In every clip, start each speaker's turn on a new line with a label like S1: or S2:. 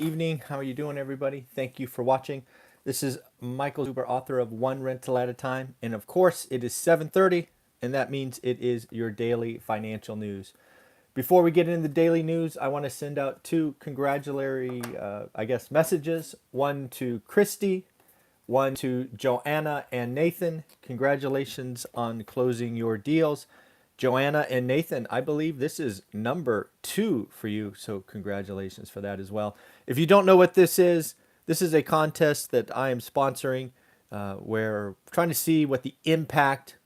S1: Evening. How are you doing, everybody? Thank you for watching. This is Michael Zuber, author of One Rental at a Time. And of course, it is 7:30, and that means it is your daily financial news. Before we get into the daily news, I want to send out two congratulatory, messages. One to Christy, one to Joanna and Nathan. Congratulations on closing your deals. Joanna and Nathan, I believe this is number 2 for you, so congratulations for that as well. If you don't know what this is a contest that I am sponsoring where we're trying to see what the impact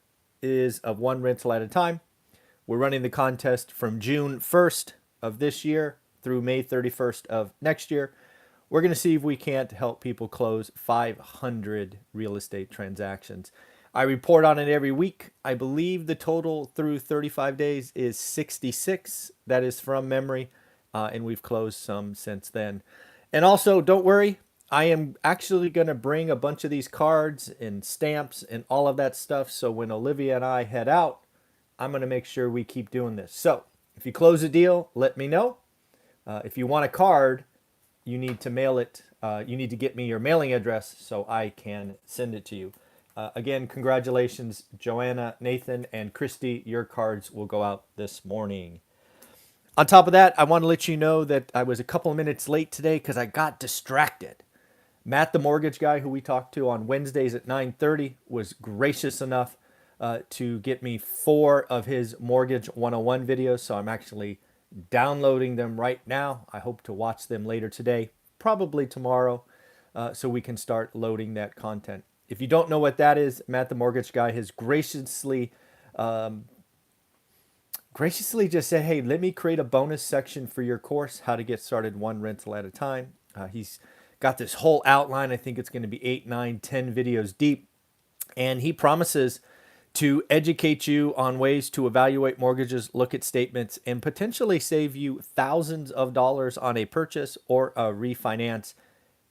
S1: is of one rental at a time. We're running the contest from June 1st of this year through May 31st of next year. We're going to see if we can't help people close 500 real estate transactions. I report on it every week. I believe the total through 35 days is 66. That is from memory, and we've closed some since then. And also, don't worry, I am actually going to bring a bunch of these cards and stamps and all of that stuff. So when Olivia and I head out, I'm going to make sure we keep doing this. So if you close a deal, let me know. If you want a card, you need to mail it. You need to get me your mailing address so I can send it to you. Again, congratulations, Joanna, Nathan, and Christy. Your cards will go out this morning. On top of that, I want to let you know that I was a couple of minutes late today because I got distracted. Matt, the mortgage guy who we talked to on Wednesdays at 9:30, was gracious enough to get me 4 of his Mortgage 101 videos. So I'm actually downloading them right now. I hope to watch them later today, probably tomorrow, so we can start loading that content. If you don't know what that is, Matt, the mortgage guy, has graciously just said, hey, let me create a bonus section for your course, how to get started one rental at a time. He's got this whole outline. I think it's going to be 8, 9, 10 videos deep. And he promises to educate you on ways to evaluate mortgages, look at statements, and potentially save you thousands of dollars on a purchase or a refinance.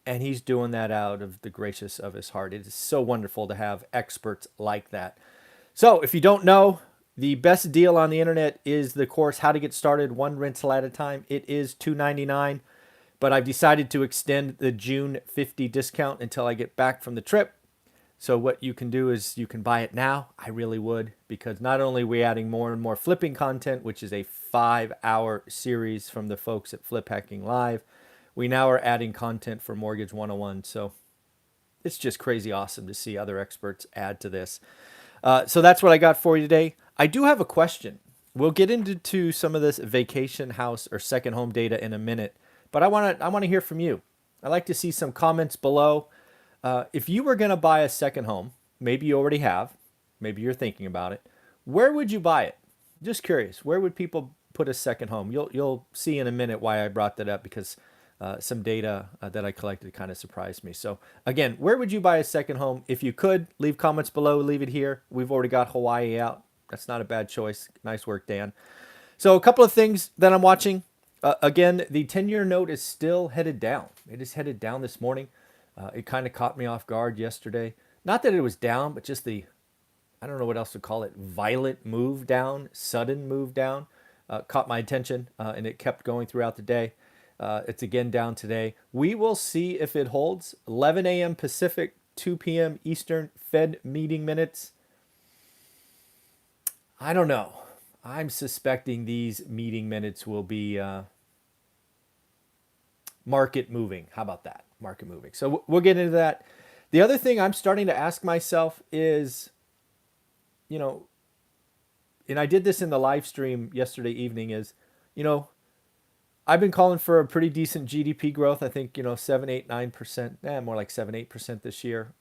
S1: And he's doing that out of the gracious of his heart. It is so wonderful to have experts like that. So if you don't know, the best deal on the internet is the course, How to Get Started One Rental at a Time. It is $299, but I've decided to extend the June 50 discount until I get back from the trip. So what you can do is you can buy it now. I really would, because not only are we adding more and more flipping content, which is a 5-hour series from the folks at Flip Hacking Live, we now are adding content for Mortgage 101. So it's just crazy awesome to see other experts add to this. So that's what I got for you today. I do have a question. We'll get into some of this vacation house or second home data in a minute, but I want to hear from you. I'd like to see some comments below. If you were going to buy a second home, maybe you already have, maybe you're thinking about it, where would you buy it? Just curious, where would people put a second home? You'll see in a minute why I brought that up, because some data that I collected kind of surprised me. So again, where would you buy a second home? If you could, leave comments below, leave it here. We've already got Hawaii out. That's not a bad choice. Nice work, Dan. So a couple of things that I'm watching. Again, the 10-year note is still headed down. It is headed down this morning. It kind of caught me off guard yesterday. Not that it was down, but just the, I don't know what else to call it, violent move down, sudden move down, caught my attention, and it kept going throughout the day. It's again down today. We will see if it holds. 11 a.m. Pacific, 2 p.m. Eastern, Fed meeting minutes. I don't know. I'm suspecting these meeting minutes will be market moving. How about that? Market moving. So we'll get into that. The other thing I'm starting to ask myself is, and I did this in the live stream yesterday evening, is, I've been calling for a pretty decent GDP growth. I think, 7, 8, 9%, more like 7, 8% this year.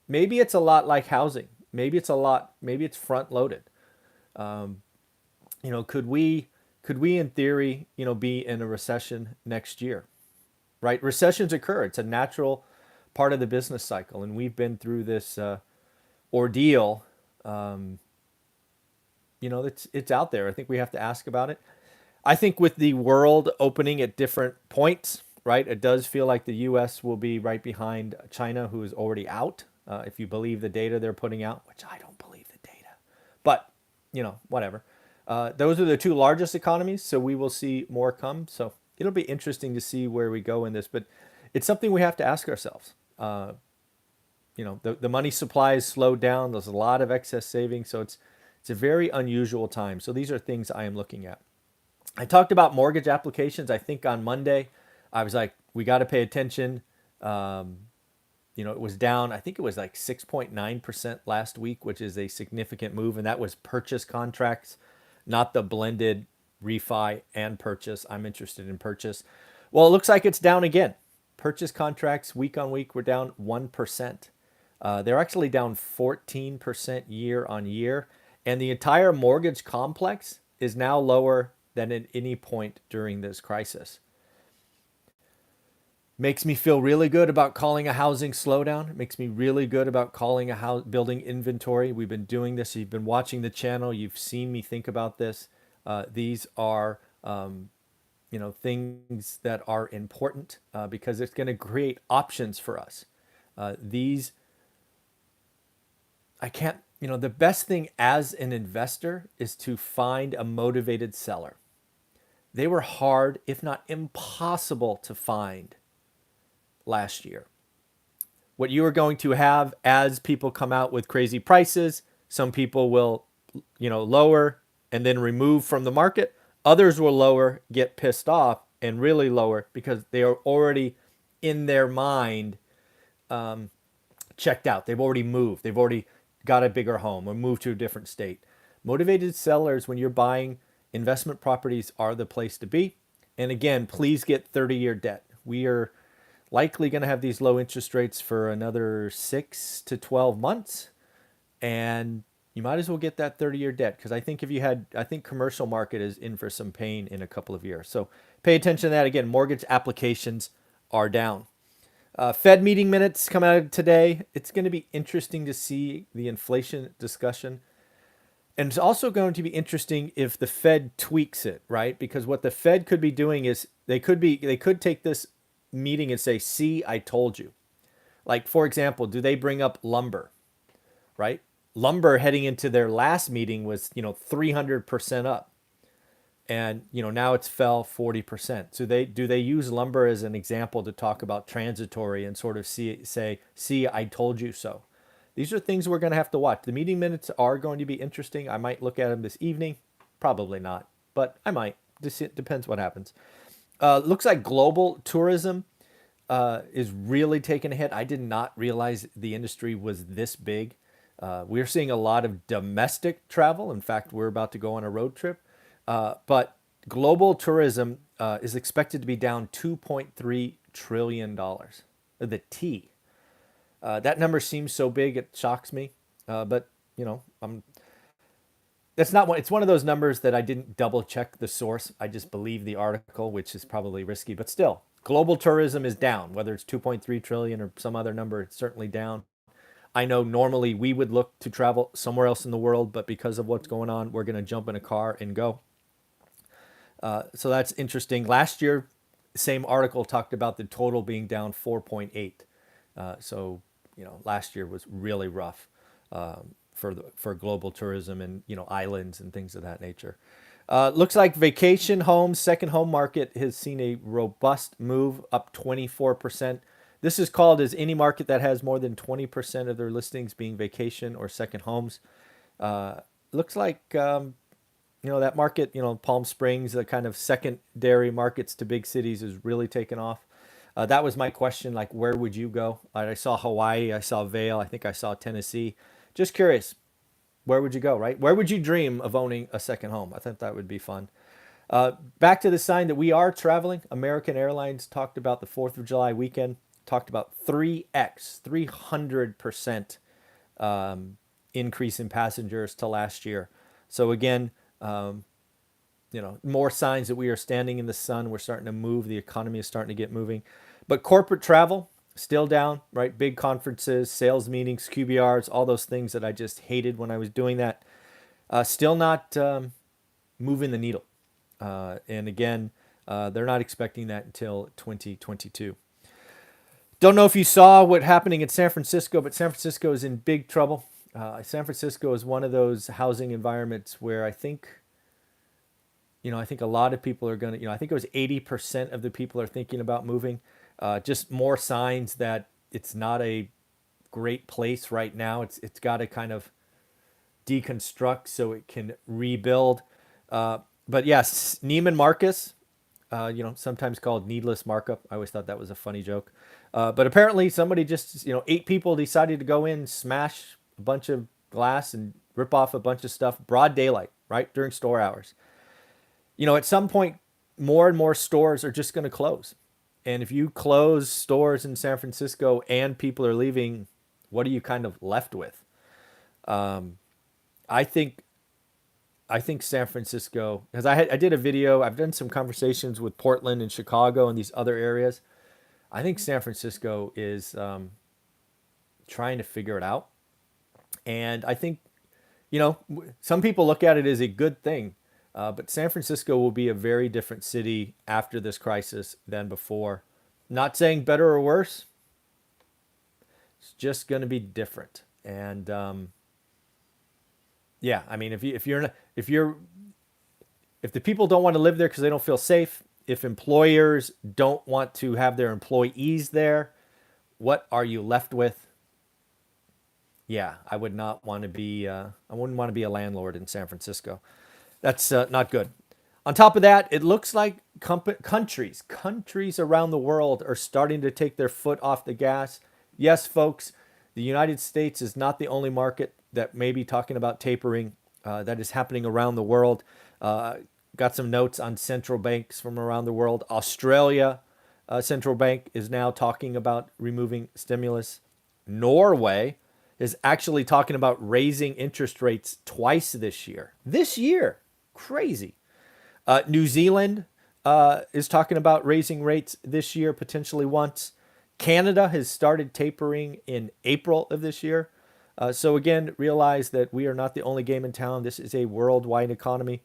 S1: Maybe it's a lot like housing. Maybe it's front loaded. Could we in theory, be in a recession next year, right? Recessions occur. It's a natural part of the business cycle. And we've been through this ordeal. It's out there. I think we have to ask about it. I think with the world opening at different points, right, it does feel like the U.S. will be right behind China, who is already out, if you believe the data they're putting out, which I don't believe the data. But, whatever. Those are the two largest economies, so we will see more come. So it'll be interesting to see where we go in this, but it's something we have to ask ourselves. The money supply is slowed down. There's a lot of excess savings, so it's a very unusual time. So these are things I am looking at. I talked about mortgage applications. I think on Monday, I was like, we got to pay attention. It was down. I think it was like 6.9% last week, which is a significant move, and that was purchase contracts, not the blended refi and purchase. I'm interested in purchase. Well, it looks like it's down again. Purchase contracts week on week were down 1%. They're actually down 14% year on year. And the entire mortgage complex is now lower than at any point during this crisis. Makes me feel really good about calling a housing slowdown. It makes me really good about calling a building inventory. We've been doing this. You've been watching the channel. You've seen me think about this. These are things that are important because it's going to create options for us. The best thing as an investor is to find a motivated seller. They were hard, if not impossible, to find last year. What you are going to have as people come out with crazy prices, some people will, lower and then remove from the market. Others will lower, get pissed off, and really lower because they are already in their mind checked out. They've already moved. They've already got a bigger home or moved to a different state. Motivated sellers, when you're buying investment properties, are the place to be. And again, please get 30-year debt. We are likely going to have these low interest rates for another 6 to 12 months. And you might as well get that 30-year debt because I think commercial market is in for some pain in a couple of years. So pay attention to that. Again, mortgage applications are down. Fed meeting minutes come out today. It's going to be interesting to see the inflation discussion. And it's also going to be interesting if the Fed tweaks it, right? Because what the Fed could be doing is they could take this meeting and say, see, I told you. Like, for example, do they bring up lumber, right? Lumber heading into their last meeting was, 300% up. And, now it's fell 40%. So do they use lumber as an example to talk about transitory and sort of say, I told you so. These are things we're going to have to watch. The meeting minutes are going to be interesting. I might look at them this evening. Probably not, but I might. It depends what happens. Looks like global tourism is really taking a hit. I did not realize the industry was this big. We're seeing a lot of domestic travel. In fact, we're about to go on a road trip. But global tourism is expected to be down $2.3 trillion. The T. That number seems so big, it shocks me. But, that's not one. It's one of those numbers that I didn't double check the source. I just believe the article, which is probably risky. But still, global tourism is down. Whether it's 2.3 trillion or some other number, it's certainly down. I know normally we would look to travel somewhere else in the world, but because of what's going on, we're going to jump in a car and go. So that's interesting. Last year, same article talked about the total being down 4.8. So, last year was really rough for global tourism and, islands and things of that nature. Looks like vacation homes, second home market has seen a robust move, up 24%. This is called as any market that has more than 20% of their listings being vacation or second homes. Looks like, that market, Palm Springs, the kind of secondary markets to big cities is really taken off. That was my question, like, where would you go? I saw Hawaii, I saw Vail, I think I saw Tennessee. Just curious, where would you go, right? Where would you dream of owning a second home? I think that would be fun. Back to the sign that we are traveling. American Airlines talked about the 4th of July weekend, talked about 300% increase in passengers to last year. So again, more signs that we are standing in the sun. We're starting to move. The economy is starting to get moving. But corporate travel, still down, right? Big conferences, sales meetings, QBRs, all those things that I just hated when I was doing that. Still not moving the needle. And again, they're not expecting that until 2022. Don't know if you saw what happening in San Francisco, but San Francisco is in big trouble. San Francisco is one of those housing environments where I think I think a lot of people are going to, I think it was 80% of the people are thinking about moving. Just more signs that it's not a great place right now. It's got to kind of deconstruct so it can rebuild. But yes, Neiman Marcus, sometimes called needless markup. I always thought that was a funny joke. But apparently somebody just, 8 people decided to go in, smash a bunch of glass and rip off a bunch of stuff, broad daylight, right during store hours. At some point, more and more stores are just going to close. And if you close stores in San Francisco and people are leaving, what are you kind of left with? I think I think San Francisco, because I did a video, I've done some conversations with Portland and Chicago and these other areas. I think San Francisco is trying to figure it out. And I think, some people look at it as a good thing, but San Francisco will be a very different city after this crisis than before. Not saying better or worse, it's just going to be different. And yeah, I mean, if the people don't want to live there because they don't feel safe, if employers don't want to have their employees there, what are you left with? Yeah, I would not want to be. I wouldn't want to be a landlord in San Francisco. That's not good. On top of that, it looks like countries around the world are starting to take their foot off the gas. Yes, folks, the United States is not the only market that may be talking about tapering. That is happening around the world. Got some notes on central banks from around the world. Australia central bank is now talking about removing stimulus. Norway is actually talking about raising interest rates twice this year. This year, crazy. New Zealand is talking about raising rates this year, potentially once. Canada has started tapering in April of this year. So again, realize that we are not the only game in town. This is a worldwide economy.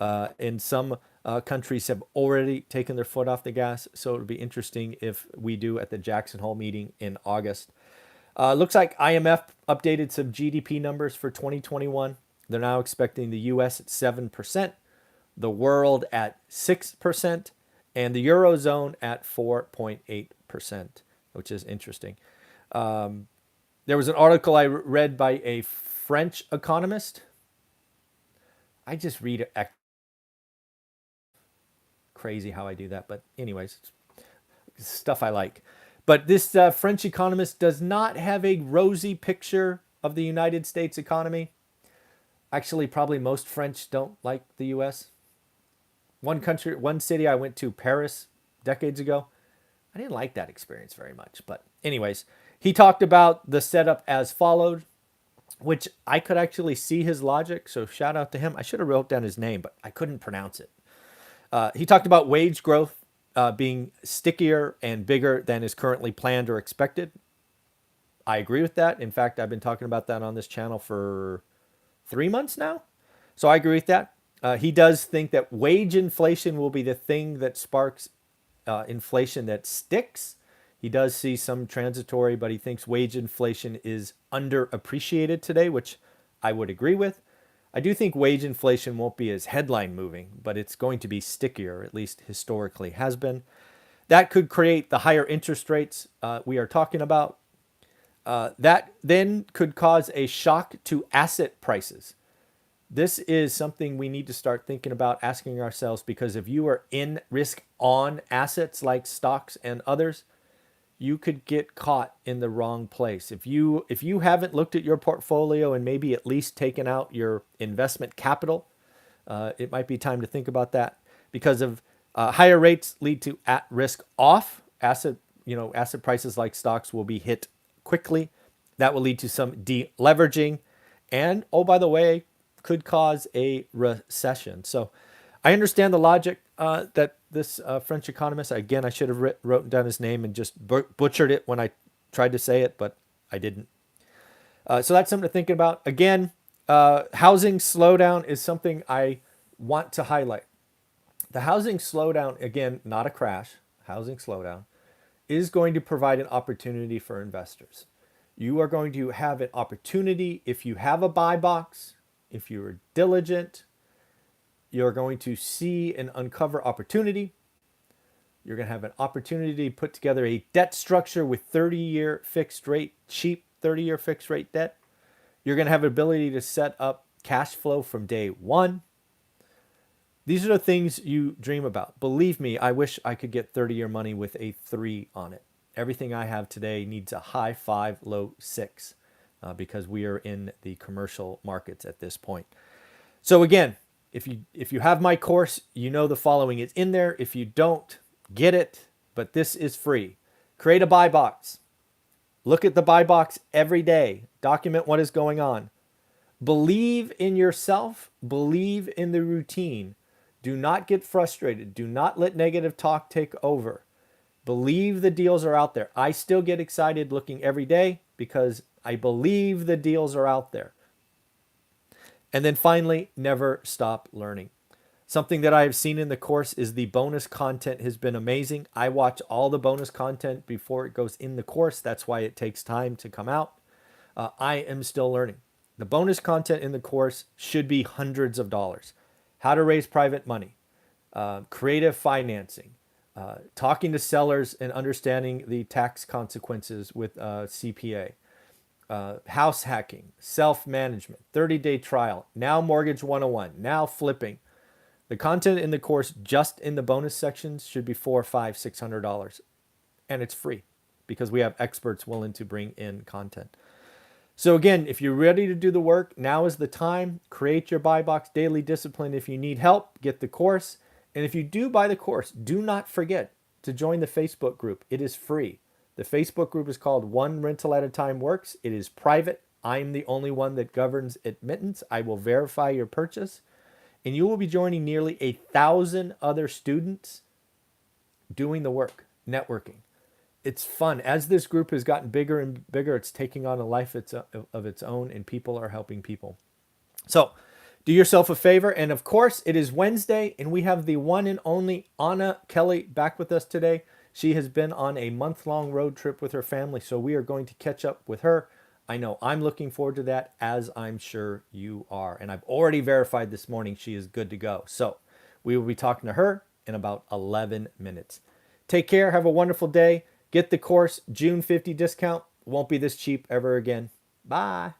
S1: And some countries have already taken their foot off the gas. So it'll be interesting if we do at the Jackson Hole meeting in August. Looks like IMF updated some GDP numbers for 2021. They're now expecting the US at 7%, the world at 6%, and the Eurozone at 4.8%, which is interesting. There was an article I read by a French economist. I just read it. Crazy how I do that. But anyways, it's stuff I like. But this French economist does not have a rosy picture of the United States economy. Actually, probably most French don't like the U.S. One city I went to, Paris, decades ago. I didn't like that experience very much. But anyways, he talked about the setup as followed, which I could actually see his logic. So shout out to him. I should have wrote down his name, but I couldn't pronounce it. He talked about wage growth being stickier and bigger than is currently planned or expected. I agree with that. In fact, I've been talking about that on this channel for 3 months now. So I agree with that. He does think that wage inflation will be the thing that sparks inflation that sticks. He does see some transitory, but he thinks wage inflation is underappreciated today, which I would agree with. I do think wage inflation won't be as headline moving, but it's going to be stickier, at least historically has been. That could create the higher interest rates we are talking about. That then could cause a shock to asset prices. This is something we need to start thinking about, asking ourselves, because if you are in risk on assets like stocks and others, you could get caught in the wrong place. If you haven't looked at your portfolio and maybe at least taken out your investment capital, it might be time to think about that, because of higher rates lead to at-risk off asset. Asset prices like stocks will be hit quickly. That will lead to some deleveraging, and oh, by the way, could cause a recession. So I understand the logic that this French economist, again, I should have written down his name and just butchered it when I tried to say it, but I didn't. So that's something to think about. Again, housing slowdown is something I want to highlight. The housing slowdown, again, not a crash, housing slowdown, is going to provide an opportunity for investors. You are going to have an opportunity if you have a buy box, if you're diligent, you're going to see and uncover opportunity. You're going to have an opportunity to put together a debt structure with 30-year fixed rate, cheap 30-year fixed rate debt. You're going to have an ability to set up cash flow from day one. These are the things you dream about. Believe me, I wish I could get 30-year money with a 3 on it. Everything I have today needs a high 5, low 6 because we are in the commercial markets at this point. So again, if you have my course, you know the following is in there. If you don't, get it, but this is free. Create a buy box. Look at the buy box every day. Document what is going on. Believe in yourself. Believe in the routine. Do not get frustrated. Do not let negative talk take over. Believe the deals are out there. I still get excited looking every day because I believe the deals are out there. And then finally, never stop learning. Something that I have seen in the course is the bonus content has been amazing. I watch all the bonus content before it goes in the course. That's why it takes time to come out. I am still learning. The bonus content in the course should be hundreds of dollars. How to raise private money, creative financing, talking to sellers and understanding the tax consequences with CPA, house hacking, self-management, 30-day trial, now mortgage 101, now flipping. The content in the course just in the bonus sections should be $400, $500, $600. And it's free because we have experts willing to bring in content. So again, if you're ready to do the work, now is the time. Create your buy box daily discipline. If you need help, get the course. And if you do buy the course, do not forget to join the Facebook group. It is free. The Facebook group is called One Rental at a Time Works. It is private. I'm the only one that governs admittance. I will verify your purchase. And you will be joining nearly 1,000 other students doing the work, networking. It's fun. As this group has gotten bigger and bigger, it's taking on a life of its own, and people are helping people. So do yourself a favor. And of course, it is Wednesday, and we have the one and only Anna Kelly back with us today. She has been on a month-long road trip with her family, so we are going to catch up with her. I know I'm looking forward to that, as I'm sure you are. And I've already verified this morning she is good to go. So we will be talking to her in about 11 minutes. Take care. Have a wonderful day. Get the course, June 50 discount. Won't be this cheap ever again. Bye.